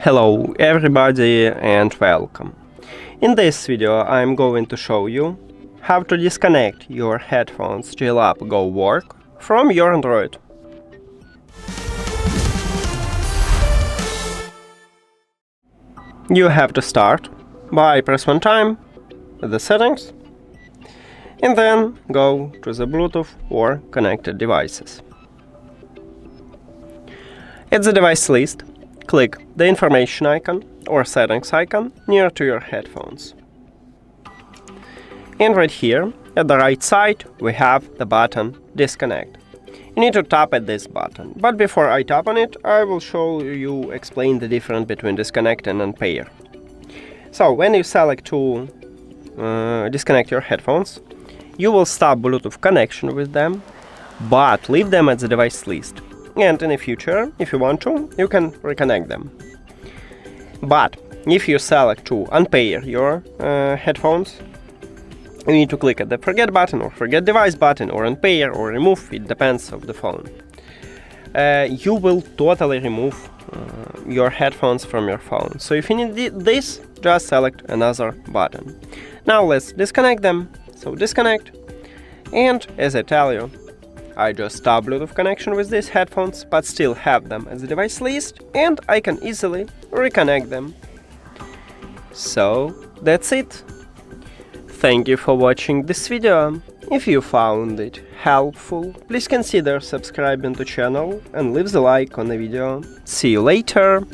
Hello everybody and welcome. In this video I'm going to show you how to disconnect your headphones JLAB GOWORK from your Android. You have to start by press one time the settings and then go to the Bluetooth or connected devices. At the device list, click the information icon or settings icon near to your headphones. And right here, at the right side, we have the button Disconnect. You need to tap at this button, but before I tap on it, I will explain the difference between disconnect and unpair. So, when you select to disconnect your headphones, you will stop Bluetooth connection with them, but leave them at the device list. And in the future, if you want to, you can reconnect them. But if you select to unpair your headphones, you need to click at the forget button or forget device button or unpair or remove, it depends on the phone. You will totally remove your headphones from your phone. So if you need this, just select another button. Now let's disconnect them. So disconnect, and as I tell you, I just stop Bluetooth connection with these headphones, but still have them as a device list, and I can easily reconnect them. So that's it. Thank you for watching this video. If you found it helpful, please consider subscribing to the channel and leave the like on the video. See you later!